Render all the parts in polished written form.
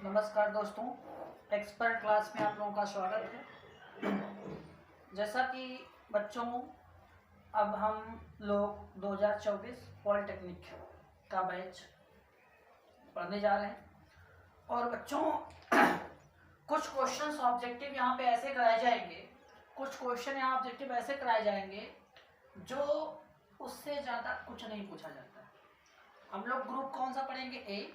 नमस्कार दोस्तों, expert class में आप लोगों का स्वागत है। जैसा कि बच्चों, अब हम लोग 2024 पॉलिटेक्निक का बैच पढ़ने जा रहे हैं और बच्चों कुछ क्वेश्चंस ऑब्जेक्टिव यहाँ पे ऐसे कराए जाएंगे, कुछ क्वेश्चन यहाँ ऑब्जेक्टिव ऐसे कराए जाएंगे जो उससे ज़्यादा कुछ नहीं पूछा जाता है। हम लोग ग्रुप कौन सा पढ़ेंगे? ए।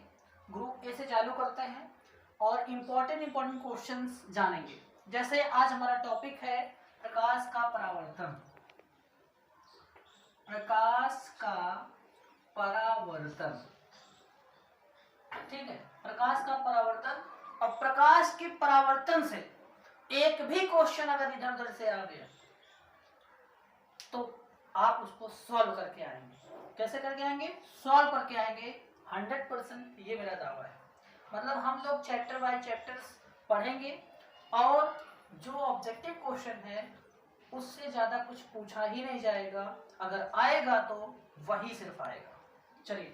ग्रुप ए से चालू करते हैं और इम्पोर्टेंट क्वेश्चंस जानेंगे। जैसे आज हमारा टॉपिक है प्रकाश का परावर्तन। प्रकाश का परावर्तन, ठीक है, प्रकाश का परावर्तन। और प्रकाश के परावर्तन से एक भी क्वेश्चन अगर इधर उधर से आ गया तो आप उसको सॉल्व करके आएंगे। कैसे करके आएंगे? सॉल्व करके आएंगे 100%, ये मेरा दावा है। मतलब हम लोग चैप्टर बाय चैप्टर्स पढ़ेंगे और जो ऑब्जेक्टिव क्वेश्चन है उससे ज़्यादा कुछ पूछा ही नहीं जाएगा, अगर आएगा तो वही सिर्फ आएगा। चलिए,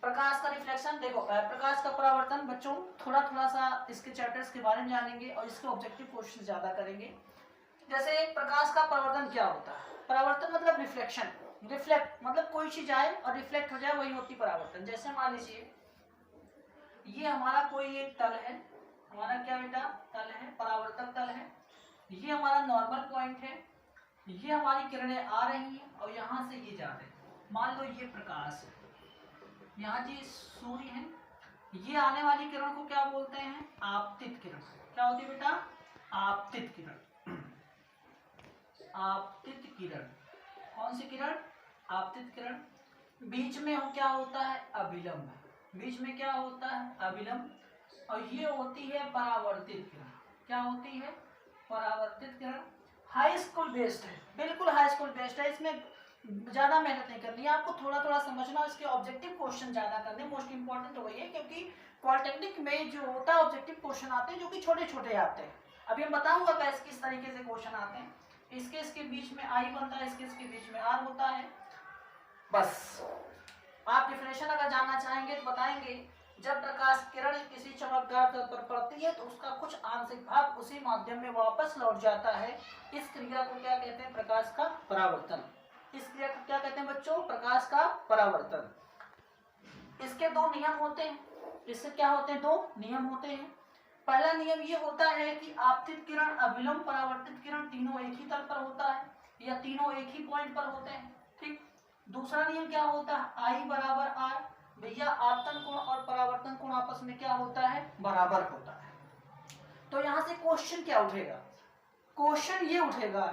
प्रकाश का रिफ्लेक्शन देखो, प्रकाश का परावर्तन बच्चों थोड़ा थोड़ा सा इसके चैप्टर्स के बारे में जानेंगे और इसके ऑब्जेक्टिव क्वेश्चन ज़्यादा करेंगे। जैसे प्रकाश का परावर्तन क्या होता है? परावर्तन मतलब रिफ्लेक्शन, रिफ्लेक्ट मतलब कोई चीज आए और रिफ्लेक्ट हो जाए, वही होती परावर्तन। जैसे मान लीजिए ये हमारा कोई एक तल है, हमारा क्या बेटा? तल है, परावर्तक तल है। ये हमारा नॉर्मल पॉइंट है, ये हमारी किरणें आ रही हैं और यहाँ से ये जा रहे हैं। मान लो ये प्रकाश है, यहाँ जी सूर्य है, ये आने वाली किरण को क्या बोलते हैं? आपतित किरण। क्या होती है बेटा? आपतित किरण। आपतित किरण, कौन सी किरण? आपतित किरण। बीच में क्या होता है? अभिलंब। बीच में क्या होता है? अभिलंब। और ये होती है परावर्तित किरण। क्या होती है? परावर्तित किरण। हाई स्कूल बेस्ड है, बिल्कुल हाई स्कूल बेस्ड है, इसमें ज़्यादा मेहनत नहीं करनी है, आपको थोड़ा थोड़ा समझना, इसके ऑब्जेक्टिव क्वेश्चन ज़्यादा करने। मोस्ट इंपॉर्टेंट तो वही है, क्योंकि पॉलिटेक्निक में जो होता है ऑब्जेक्टिव क्वेश्चन आते हैं जो कि छोटे छोटे आते हैं। अभी हम बताऊंगा कैसे किस तरीके से क्वेश्चन आते हैं। इसके बीच में आई बनता है, इसके बीच में आर होता है। बस आप डिफिनेशन अगर जानना चाहेंगे तो बताएंगे, जब प्रकाश किरण किसी चमकदार तल पर पड़ती है तो उसका कुछ आंशिक भाग उसी माध्यम में वापस लौट जाता है। इस क्रिया को क्या कहते हैं? प्रकाश का परावर्तन। इस क्रिया को क्या कहते हैं बच्चों? प्रकाश का परावर्तन। इसके दो नियम होते हैं। इससे क्या होते हैं? दो नियम होते हैं। पहला नियम ये होता है कि आपतित किरण, अभिलंब, परावर्तित किरण तीनों एक ही तल पर होता है या तीनों एक ही पॉइंट पर होते हैं, ठीक। दूसरा नियम क्या होता है? आई बराबर आर। भैया आपतन कोण और परावर्तन कोण आपस में क्या होता है? बराबर होता है। तो यहां से क्वेश्चन क्या उठेगा? क्वेश्चन ये उठेगा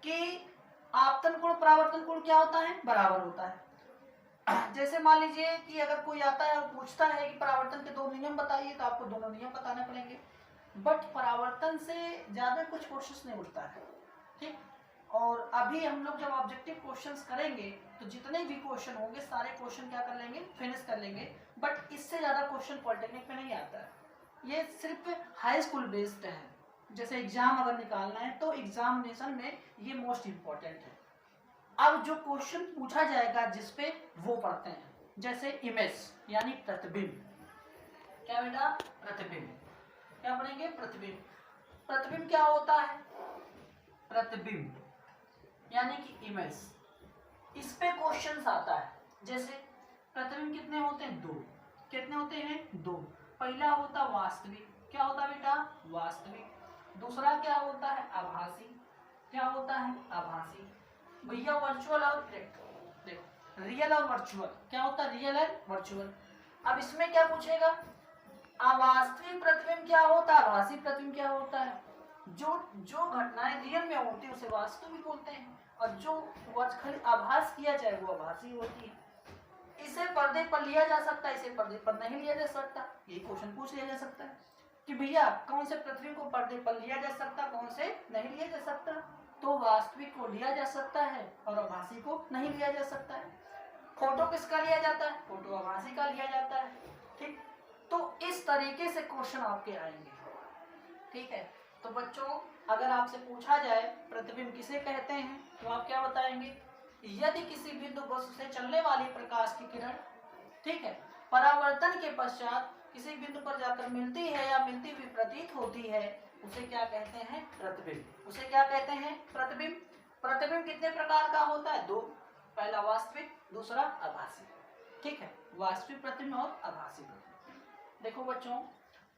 कि आपतन कोण परावर्तन कोण क्या होता है? बराबर होता है। जैसे मान लीजिए कि अगर कोई आता है और पूछता है कि परावर्तन के दो नियम बताइए, तो आपको दोनों नियम बताने पड़ेंगे। बट परावर्तन से ज्यादा कुछ क्वेश्चन नहीं उठता है, ठीक। और अभी हम लोग जब ऑब्जेक्टिव क्वेश्चंस करेंगे तो जितने भी क्वेश्चन होंगे सारे क्वेश्चन क्या कर लेंगे? फिनिश कर लेंगे। बट इससे ज्यादा क्वेश्चन पॉलिटेक्निक में नहीं आता है, ये सिर्फ हाई स्कूल बेस्ड है। जैसे एग्जाम अगर निकालना है तो एग्जामिनेशन में ये मोस्ट इंपॉर्टेंट है। अब जो क्वेश्चन पूछा जाएगा जिसपे वो पढ़ते हैं, जैसे इमेज यानी प्रतिबिंब। क्या बेटा? प्रतिबिंब। क्या पढ़ेंगे? प्रतिबिंब। प्रतिबिंब क्या होता है? प्रतिबिंब यानी कि इमेज, इस पे क्वेश्चन आता है। जैसे प्रतिबिंब कितने होते हैं? दो। कितने होते हैं? दो। पहला होता वास्तविक। क्या होता है बेटा? वास्तविक। दूसरा क्या होता है? आभासी। क्या होता है? आभासी। भैया वर्चुअल और देखो, रियल और वर्चुअल। क्या होता है? रियल और वर्चुअल। अब इसमें क्या पूछेगा? अवास्तविक प्रतिबिंब क्या होता है? आभासी प्रतिबिंब क्या होता है? जो घटनाएं रियल में होती है उसे वास्तविक बोलते हैं, और जो खाली आभास किया जाए वो आभासी होती है। इसे पर्दे पर लिया जा सकता है, इसे पर्दे पर नहीं लिया जा सकता। ये क्वेश्चन पूछ लिया जा सकता है कि भैया कौन से प्रतिबिंब को पर्दे पर लिया जा सकता, कौन से नहीं लिया जा सकता। तो वास्तविक को लिया जा सकता है और आभासी को नहीं लिया जा सकता है। फोटो किसका लिया जाता है? फोटो आभासी का लिया जाता है, ठीक। तो इस तरीके से क्वेश्चन आपके आएंगे, ठीक है। तो बच्चों अगर आपसे पूछा जाए प्रतिबिंब किसे कहते हैं तो आप क्या बताएंगे? यदि किसी बिंदु वस्तु से चलने वाली प्रकाश की किरण, ठीक है, परावर्तन के पश्चात किसी बिंदु पर जाकर मिलती है या मिलती हुई प्रतीत होती है उसे क्या कहते हैं? प्रतिबिंब। उसे क्या कहते हैं? प्रतिबिंब। प्रतिबिंब कितने प्रकार का होता है? दो, पहला वास्तविक, दूसरा आभासी। ठीक है, वास्तविक प्रतिबिंब और आभासी प्रतिबिंब। देखो बच्चों,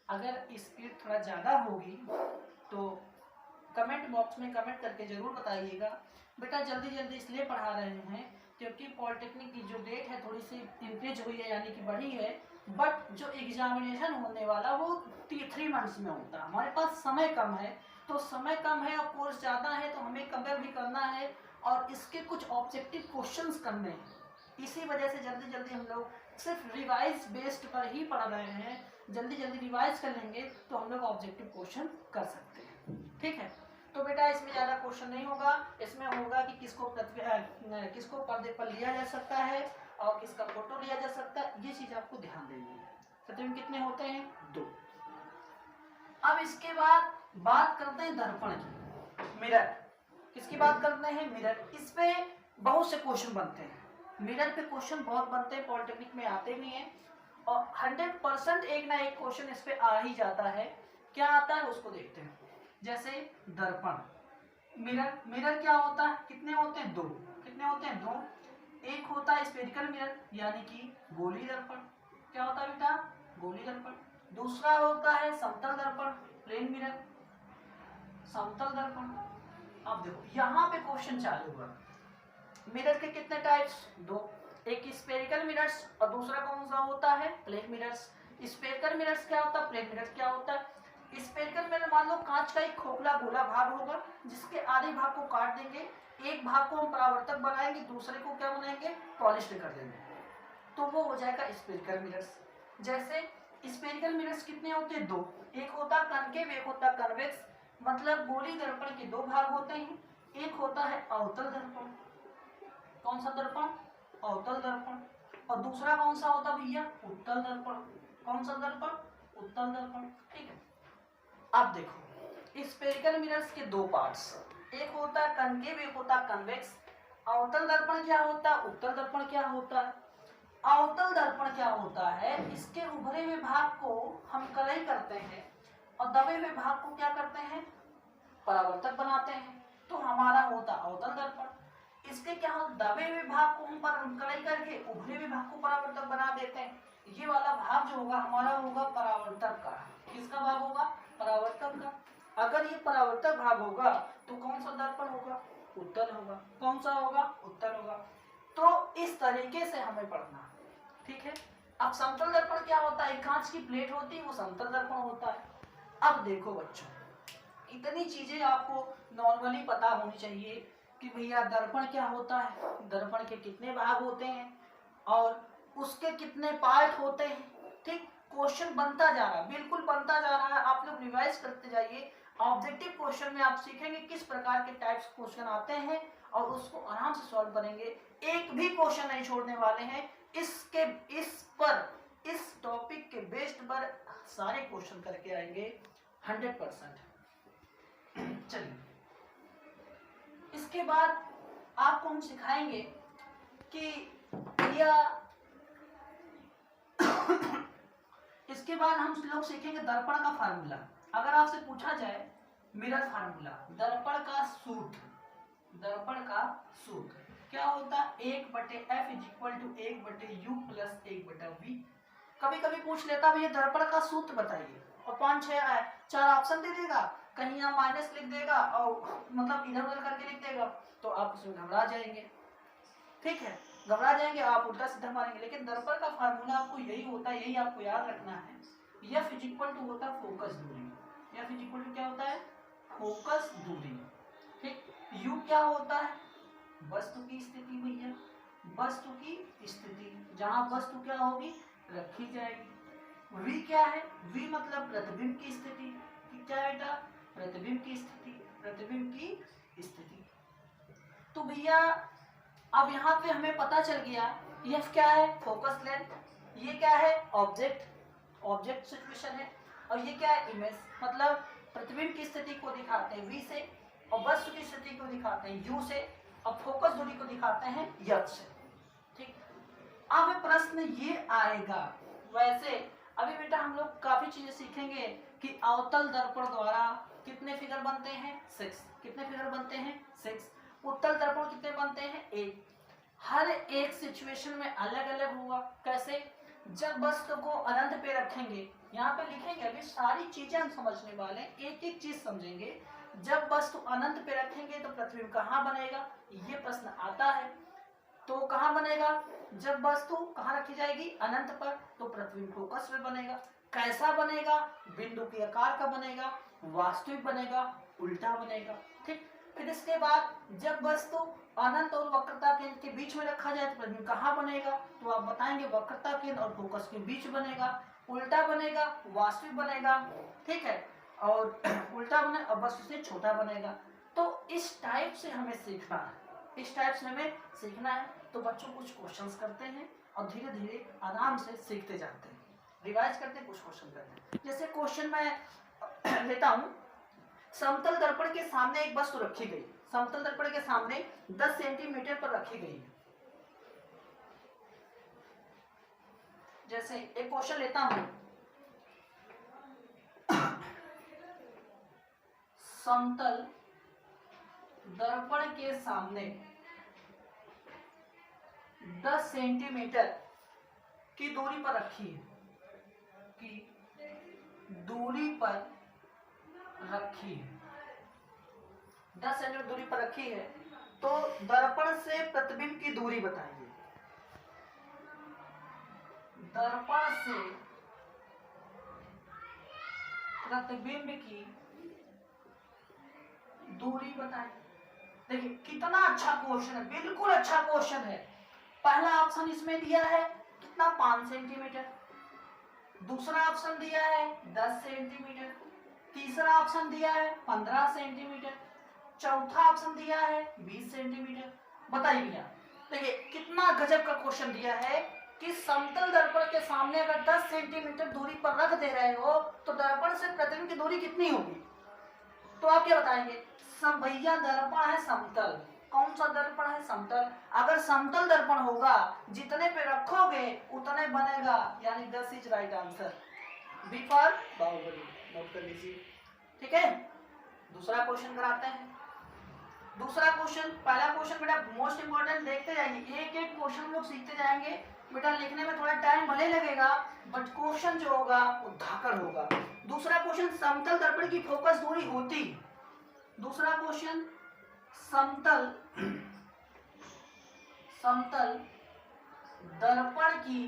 अगर स्पीड थोड़ा ज्यादा होगी तो कमेंट बॉक्स में कमेंट करके जरूर बताइएगा। बेटा जल्दी जल्दी इसलिए पढ़ा रहे हैं क्योंकि पॉलिटेक्निक की जो डेट है थोड़ी सी इंक्रीज हुई है, यानी कि बढ़ी है, बट जो एग्जामिनेशन होने वाला वो 3 मंथ्स में होता है। हमारे पास समय कम है, तो समय कम है और कोर्स ज़्यादा है, तो हमें कवर भी करना है और इसके कुछ ऑब्जेक्टिव क्वेश्चंस करने हैं। इसी वजह से जल्दी जल्दी हम लोग सिर्फ रिवाइज बेस्ड पर ही पढ़ रहे हैं। जल्दी जल्दी रिवाइज कर लेंगे तो हम लोग ऑब्जेक्टिव क्वेश्चन कर सकते हैं। ठीक है, तो बेटा इसमें ज़्यादा क्वेश्चन नहीं होगा। इसमें होगा कि किसको पर्दे पर लिया जा सकता है और किसका फोटो लिया जा सकता है, ये चीज आपको ध्यान देनी है। प्रतिबिंब कितने होते हैं? 2। अब इसके बाद बात करते हैं दर्पण की, मिरर। किसकी बात करते हैं? मिरर। इस पे बहुत से क्वेश्चन बनते हैं, मिरर पे क्वेश्चन बहुत बनते हैं, पॉलिटेक्निक में आते भी हैं और 100% एक ना एक क्वेश्चन इस पे आ ही जाता है। क्या आता है उसको देखते हैं। जैसे दर्पण, मिरर। मिरर क्या होता है? कितने होते हैं? 2। कितने होते हैं? 2। एक होता है स्फेरिकल मिरर यानी कि गोली दर्पण। क्या होता है बेटा? गोली दर्पण। दूसरा होता है समतल दर्पण, प्लेन मिरर, समतल दर्पण। अब देखो यहाँ पे क्वेश्चन चालू हुआ। मिरर के कितने टाइप्स? 2। एक स्फेरिकल मिरर्स और दूसरा कौन सा होता है? Plane mirrors. स्फेरिकल मिरर्स क्या होता है? प्लेन मिरर्स क्या होता है? स्फेरिकल मिरर मान लो कांच का एक खोखला गोला भाग होगा जिसके आधे भाग को काट देंगे, एक भाग को हम परावर्तक बनाएंगे, दूसरे को क्या बनाएंगे? पॉलिश्ड कर देंगे, तो वो हो जाएगा स्फेरिकल मिरर्स। जैसे स्फेरिकल मिरर्स कितने होते हैं? 2। एक होता है कनकेव, एक होता है कन्वेक्स, मतलब गोली दर्पण के 2 भाग होते हैं। एक होता है अवतल दर्पण। कौन सा दर्पण? अवतल दर्पण। और दूसरा कौन सा होता भैया? उत्तल दर्पण। कौन सा दर्पण? उत्तल दर्पण। ठीक है, अब देखो स्फेरिकल मिरर्स के 2 पार्ट्स, एक होता है कनकेव, एक होता है कन्वेक्स। अवतल दर्पण क्या होता है? उत्तल दर्पण क्या होता है? अवतल दर्पण क्या होता है? इसके उभरे हुए भाग को हम कलई करते हैं और दबे हुए भाग को क्या करते हैं? परावर्तक बनाते हैं, तो हमारा होता अवतल दर्पण। इसके क्या हो? दबे हुए भाग को हम कलई करके उभरे हुए भाग को परावर्तक बना देते हैं। ये वाला भाग जो होगा हमारा होगा परावर्तक का। किसका भाग होगा? परावर्तक का। अगर ये परावर्तक भाग होगा तो कौन सा दर्पण होगा? उत्तल होगा। कौन सा होगा? उत्तल होगा। तो इस तरीके से हमें पढ़ना, ठीक है। अब समतल दर्पण क्या होता है? कांच की प्लेट होती है, वो समतल दर्पण होता है। अब देखो बच्चों, इतनी चीजें आपको नॉर्मली पता होनी चाहिए कि भैया दर्पण क्या होता है, दर्पण के कितने भाग होते हैं और उसके कितने पार्ट होते हैं। ठीक, क्वेश्चन बनता जा रहा है, बिल्कुल बनता जा रहा है। आप लोग रिवाइज करते जाइए। ऑब्जेक्टिव क्वेश्चन में आप सीखेंगे किस प्रकार के टाइप्स क्वेश्चन आते हैं और उसको आराम से सॉल्व करेंगे। एक भी क्वेश्चन नहीं छोड़ने वाले हैं। इस टॉपिक के बेस्ड पर सारे क्वेश्चन करके आएंगे 100%। चलिए, इसके बाद आपको हम सिखाएंगे कि भैया इसके बाद हम लोग सीखेंगे दर्पण का फार्मूला। अगर आपसे पूछा जाए मिरर फार्मूला, दर्पण का सूत्र, दर्पण का सूत्र क्या होता है? 1/f = 1/u + 1/v। कभी कभी पूछ लेता भैया दर्पण का सूत्र बताइए और 5-6 ऑप्शन दे देगा, कहीं यहाँ माइनस लिख देगा और मतलब इधर उधर करके लिख देगा, तो आप उसमें घबरा जाएंगे। ठीक है, घबरा जाएंगे, आप उल्टा सीधा मारेंगे। लेकिन दर्पण का फार्मूला आपको यही होता है, यही आपको याद रखना है। F = होता है फोकस दूरी। F = क्या होता है? फोकस दूरी। ठीक, U क्या होता है? वस्तु की स्थिति भैया, वस्तु की स्थिति, जहां वस्तु क्या होगी? रखी जाएगी। V क्या है? V मतलब प्रतिबिंब की स्थिति। क्या बेटा? प्रतिबिंब की स्थिति, प्रतिबिंब की स्थिति। तो भैया अब यहाँ पे हमें पता चल गया F क्या है? Focus length. ये क्या है? ऑब्जेक्ट सिचुएशन है। और ये क्या है? इमेज, मतलब प्रतिबिंब की स्थिति को दिखाते हैं V से और वस्तु की स्थिति को दिखाते हैं U से और फोकस दूरी को दिखाते हैं F से। ठीक, अब प्रश्न ये आएगा, वैसे अभी बेटा हम लोग काफी चीजें सीखेंगे कि अवतल दर्पण द्वारा कितने फिगर बनते हैं 6, कितने फिगर बनते हैं 6, उत्तल दर्पण कितने बनते हैं 1। हर एक सिचुएशन में अलग अलग होगा। कैसे? जब वस्तु को अनंत पे रखेंगे, यहाँ पे लिखेंगे, अभी सारी चीजें हम समझने वाले हैं, एक एक चीज समझेंगे। जब वस्तु अनंत पे रखेंगे तो प्रतिबिंब कहाँ बनेगा, ये प्रश्न आता है। तो कहाँ बनेगा? जब वस्तु कहाँ रखी जाएगी, अनंत पर, तो प्रतिबिंब फोकस में बनेगा। कैसा बनेगा? बिंदु के आकार का बनेगा, वास्तविक बनेगा, उल्टा बनेगा। ठीक। फिर इसके बाद जब वस्तु अनंत और वक्रता केंद्र के बीच में रखा जाए तो प्रतिबिंब कहाँ बनेगा? तो आप बताएंगे वक्रता केंद्र और फोकस के बीच बनेगा, उल्टा बनेगा, वास्तविक बनेगा। ठीक है, और उल्टा बने और वस्तु से छोटा बनेगा। तो इस टाइप से हमें सीखना है, इस टाइप से हमें सीखना है। तो बच्चों कुछ क्वेश्चंस करते हैं और धीरे धीरे आराम से सीखते जाते हैं, रिवाइज करते हैं, कुछ क्वेश्चन करते हैं। जैसे क्वेश्चन मैं लेता हूं, समतल दर्पण के सामने एक वस्तु रखी गई, समतल दर्पण के सामने 10 सेंटीमीटर पर रखी गई है। जैसे एक क्वेश्चन लेता हूं, समतल दर्पण के सामने 10 सेंटीमीटर की दूरी पर रखी है, की दूरी पर रखी है, 10 सेंटीमीटर दूरी पर रखी है। तो दर्पण से प्रतिबिंब की दूरी बताइए, दर्पण से प्रतिबिंब की दूरी बताइए। देखिए कितना अच्छा क्वेश्चन है, बिल्कुल अच्छा क्वेश्चन है। पहला ऑप्शन इसमें दिया है कितना, 5 सेंटीमीटर। दूसरा ऑप्शन दिया है 10 सेंटीमीटर। तीसरा ऑप्शन दिया है 15 सेंटीमीटर। चौथा ऑप्शन दिया है 20 सेंटीमीटर। बताइए भैया, देखिए कितना गजब का क्वेश्चन दिया है कि समतल दर्पण के सामने अगर 10 सेंटीमीटर दूरी पर रख दे रहे हो तो दर्पण से प्रतिबिंब की दूरी कितनी होगी। तो आप क्या बताएंगे? भैया दर्पण है समतल, कौन सा दर्पण है, समतल। अगर समतल दर्पण होगा जितने पे रखोगे उतने बनेगा, यानी 10 is right answer, B for Baahubali, नोट कर लीजिए। ठीक है, दूसरा क्वेश्चन कराते हैं। दूसरा क्वेश्चन, पहला क्वेश्चन बेटा मोस्ट इंपोर्टेंट, देखते जाएंगे, एक एक क्वेश्चन लोग सीखते जाएंगे। बेटा लिखने में थोड़ा टाइम भले लगेगा बट क्वेश्चन जो होगा वो धाकड़ होगा। दूसरा क्वेश्चन, समतल दर्पण की फोकस दूरी होती, दूसरा क्वेश्चन समतल दर्पण की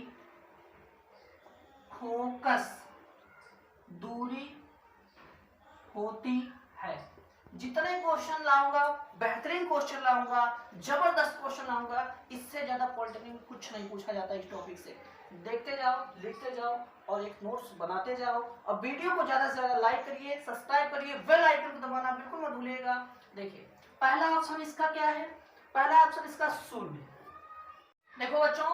फोकस दूरी होती है। जितने क्वेश्चन लाऊंगा, बेहतरीन क्वेश्चन लाऊंगा, जबरदस्त क्वेश्चन लाऊंगा, इससे ज्यादा पॉलिटेक्निक में कुछ नहीं पूछा जाता इस टॉपिक से। देखते जाओ, लिखते जाओ और एक नोट्स बनाते जाओ। और वीडियो को ज्यादा से ज्यादा लाइक करिए, सब्सक्राइब करिए, बेल आइकन को दबाना बिल्कुल मत भूलिएगा। देखिए पहला ऑप्शन इसका क्या है, पहला ऑप्शन इसका शून्य। देखो बच्चों,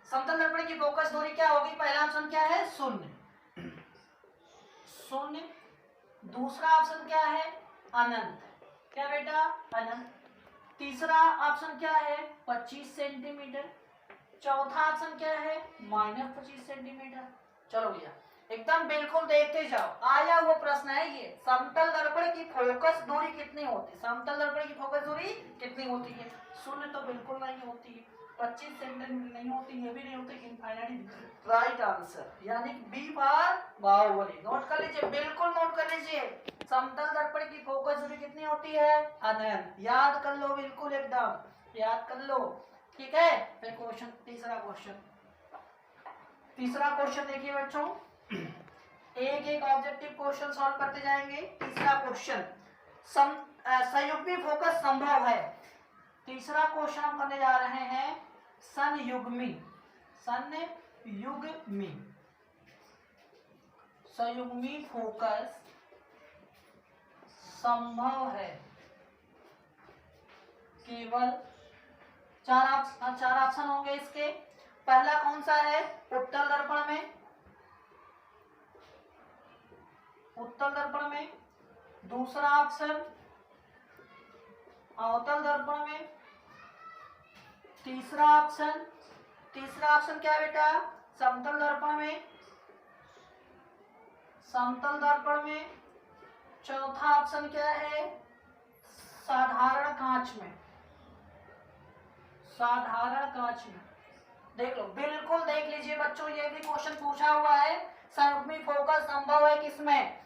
समतल दर्पण की फोकस दूरी क्या होगी, पहला ऑप्शन क्या है, शून्य, शून्य। दूसरा ऑप्शन क्या है, अनंत, क्या बेटा, अनंत। तीसरा ऑप्शन क्या है, 25 सेंटीमीटर। चौथा ऑप्शन क्या है, -25 सेंटीमीटर। चलो भैया एकदम बिल्कुल देखते जाओ, आया हुआ प्रश्न है ये, समतल दर्पण की फोकस दूरी कितनी होती है, समतल दर्पण की फोकस दूरी कितनी होती है। शून्य तो बिल्कुल नहीं होती है, 25 सेंटीमीटर नहीं होती, ये भी नहीं होती, इनफाइनाइट राइट आंसर, यानी बी फॉर बाहुबली। नोट कर लीजिए, बिल्कुल नोट कर लीजिए, समतल दर्पण की फोकस दूरी कितनी होती है, अनंत। याद कर लो, बिल्कुल एकदम याद कर लो। ठीक है, फिर क्वेश्चन, तीसरा क्वेश्चन, तीसरा क्वेश्चन देखिए बच्चों, एक एक ऑब्जेक्टिव क्वेश्चन सॉल्व करते जाएंगे। तीसरा क्वेश्चन, संयुग्मी फोकस संभव है। तीसरा क्वेश्चन हम करने जा रहे हैं संयुग्मी, संयुग्मी, संयुग्मी फोकस संभव है। केवल चार ऑप्शन होंगे इसके। पहला कौन सा है, उत्तल दर्पण में, उत्तल दर्पण में। दूसरा ऑप्शन अवतल दर्पण में। तीसरा ऑप्शन क्या बेटा, समतल दर्पण में। समतल दर्पण में। चौथा ऑप्शन क्या है, साधारण कांच में। साधारण कांच में देख लो, बिल्कुल देख लीजिए बच्चों, ये भी क्वेश्चन पूछा हुआ है। संयुग्मी फोकस संभव है किसमें,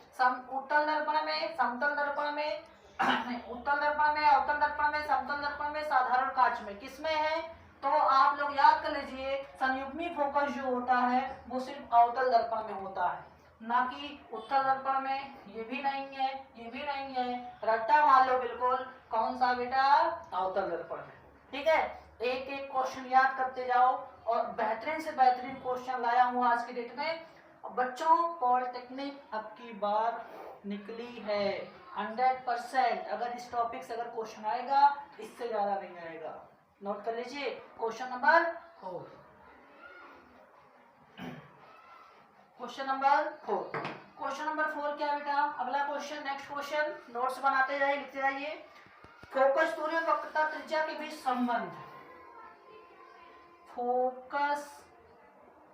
उत्तल दर्पण में, समतल दर्पण में उत्तल दर्पण में, अवतल दर्पण में, समतल दर्पण में, साधारण कांच में, किसमें है? तो आप लोग याद कर लीजिए, संयुग्मी फोकस जो होता है वो सिर्फ अवतल दर्पण में होता है, ना कि उत्तल दर्पण में। ये भी नहीं है, ये भी नहीं है, रट्टा मार लो बिल्कुल। कौन सा बेटा? अवतल दर्पण में। ठीक है, एक एक क्वेश्चन याद करते जाओ, और बेहतरीन से बेहतरीन क्वेश्चन लाया हूँ आज की डेट में। बच्चों पॉलिटेक्निक अब की बार निकली है 100%। अगर इस टॉपिक से अगर क्वेश्चन आएगा, इससे ज्यादा नहीं आएगा। नोट कर लीजिए, question number 4। Question number 4, question number 4 क्या बेटा? अगला क्वेश्चन, नेक्स्ट क्वेश्चन, नोट्स बनाते जाइए, लिखते जाइए। फोकस दूरी और वक्रता त्रिज्या के बीच संबंध। फोकस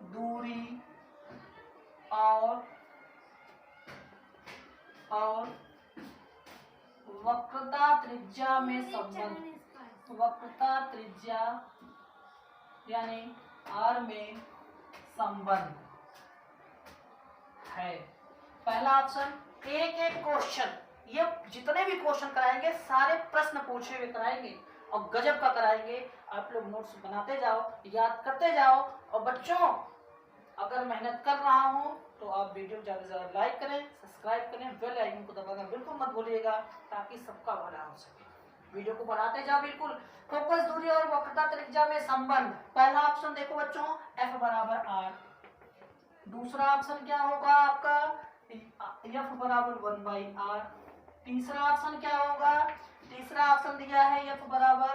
दूरी और वक्रता त्रिज्या में संबंध। वक्रता त्रिज्या यानी R में संबंध है। पहला ऑप्शन, एक एक क्वेश्चन, ये जितने भी क्वेश्चन कराएंगे सारे प्रश्न पूछे हुए कराएंगे और गजब का कराएंगे। आप लोग नोट्स बनाते जाओ, याद करते जाओ। और बच्चों अगर मेहनत कर रहा हूं तो आप वीडियो ज्यादा से ज्यादा लाइक करें, सब्सक्राइब करें, बेल आइकन को दबाना बिल्कुल मत भूलिएगा, ताकि सबका भला हो सके। वीडियो को बढ़ाते जाओ बिल्कुल। फोकस दूरी और वक्रता त्रिज्या में संबंध। पहला ऑप्शन देखो बच्चों, F बराबर R। दूसरा ऑप्शन क्या होगा आपका, F बराबर 1/R। तीसरा ऑप्शन क्या होगा, तीसरा ऑप्शन दिया है F बराबर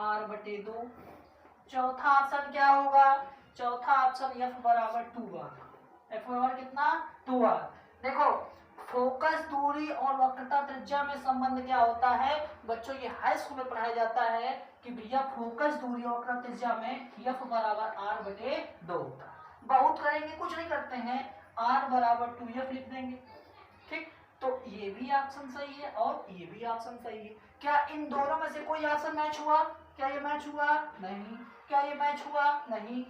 R/2। चौथा ऑप्शन क्या होगा, चौथा ऑप्शन F बराबर 2R। F बराबर कितना, 2R। देखो, फोकस दूरी और वक्रता त्रिज्या में संबंध क्या होता है बच्चों, ये हाई स्कूल में पढ़ाया जाता है कि भैया फोकस दूरी और वक्रता त्रिज्या में F बराबर R/2 होता है। बहुत करेंगे, कुछ नहीं करते हैं, R बराबर 2F लिख देंगे। ठीक, तो ये भी ऑप्शन सही है और ये भी ऑप्शन सही है। क्या इन दोनों में से कोई ऑप्शन मैच हुआ? क्या ये मैच हुआ? नहीं। क्या ये मैच हुआ? नहीं।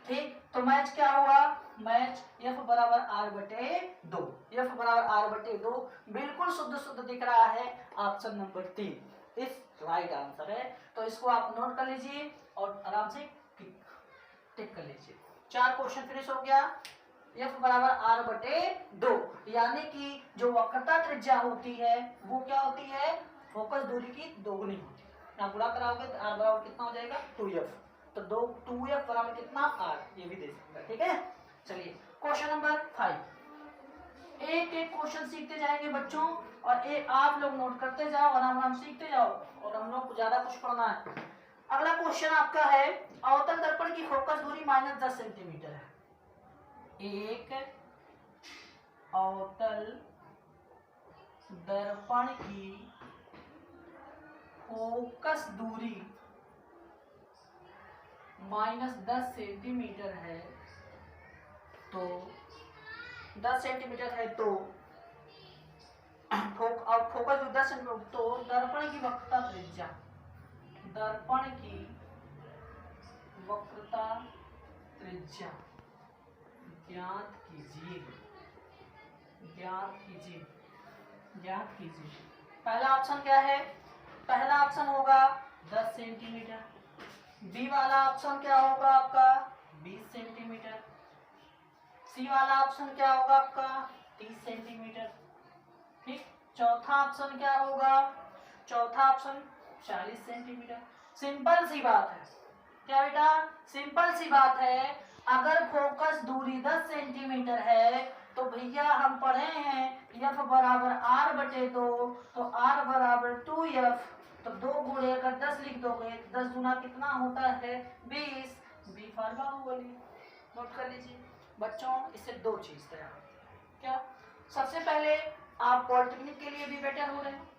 ठीक, तो मैच क्या हुआ, मैच F बराबर R/2। F बराबर R/2 बिल्कुल शुद्ध शुद्ध दिख रहा है। ऑप्शन नंबर 3 इस राइट आंसर है। तो इसको आप नोट कर लीजिए और आराम से टिक कर लीजिए। 4 क्वेश्चन फिनिश हो गया। F बराबर R/2 यानी कि जो वक्रता त्रिज्या होती है वो क्या होती है, फोकस दूरी की दोगुनी होती है। ना गुणा कराओगे तो R बराबर कितना हो जाएगा, 2F। तो 2F बराबर कितना, R। ये भी दे सकता है। ठीक है, चलिए क्वेश्चन नंबर 5। एक एक क्वेश्चन सीखते जाएंगे बच्चों, और आप लोग नोट करते जाओ, आराम आराम सीखते जाओ, और हम लोग को ज्यादा कुछ पढ़ना है। अगला क्वेश्चन आपका है, अवतल दर्पण की फोकस दूरी -10 सेंटीमीटर है। एक अवतल दर्पण की फोकस दूरी -10 सेंटीमीटर है, तो 10 सेंटीमीटर है तो फोकस दूरी 10 सेंटीमीटर, तो दर्पण की वक्रता त्रिज्या, दर्पण की वक्रता त्रिज्या ज्ञात कीजिए, ज्ञात कीजिए, ज्ञात कीजिए। पहला ऑप्शन क्या है, पहला ऑप्शन होगा 10 सेंटीमीटर। बी वाला ऑप्शन क्या होगा आपका 20 सेंटीमीटर। सी वाला ऑप्शन क्या होगा आपका 30 सेंटीमीटर। ठीक, चौथा ऑप्शन क्या होगा, चौथा ऑप्शन 40 सेंटीमीटर। सिंपल सी बात है, क्या बेटा, सिंपल सी बात है। अगर फोकस दूरी 10 सेंटीमीटर है तो भैया हम पढ़े हैं F बराबर R/2, तो R बराबर 2F, तो 2 गुणे अगर 10 लिख दोगे, 10 गुना कितना होता है 20। बी फार्मूला वाली नोट कर लीजिए बच्चों। इससे 2 चीज तैयार, क्या, सबसे पहले आप पॉलिटेक्निक के लिए भी बेटर हो रहे हैं।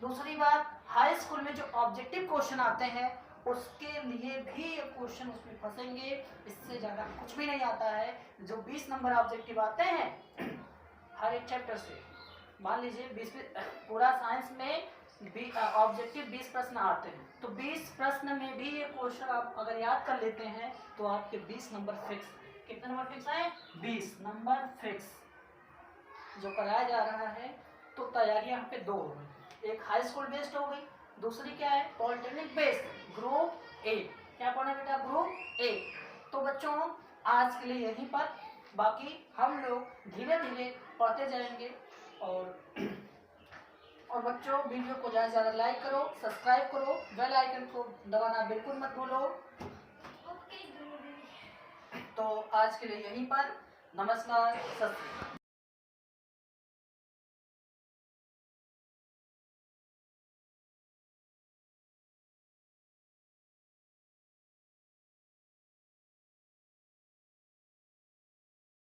दूसरी बात, हाई स्कूल में जो ऑब्जेक्टिव क्वेश्चन आते हैं उसके लिए भी ये क्वेश्चन उसमें फंसेंगे। इससे ज़्यादा कुछ भी नहीं आता है। जो 20 नंबर ऑब्जेक्टिव आते हैं हर एक चैप्टर से, मान लीजिए 20 पूरा साइंस में ऑब्जेक्टिव 20 प्रश्न आते हैं, तो 20 प्रश्न में भी ये क्वेश्चन आप अगर याद कर लेते हैं तो आपके 20 नंबर फिक्स। कितने नंबर फिक्स आए? 20 नंबर फिक्स जो कराया जा रहा है। तो तैयारी यहाँ पे दो हो गई, एक हाई स्कूल बेस्ड हो गई, दूसरी क्या है? Polytechnic based group A. क्या पढ़ना है बेटा? Group A. तो बच्चों आज के लिए यहीं पर, बाकी हम लोग धीरे धीरे पढ़ते जाएंगे। और बच्चों वीडियो को ज़्यादा से ज़्यादा लाइक करो, सब्सक्राइब करो, बेल आइकन को दबाना बिल्कुल मत भूलो। तो आज के लिए यहीं पर, नमस्कार, सत श्री अकाल।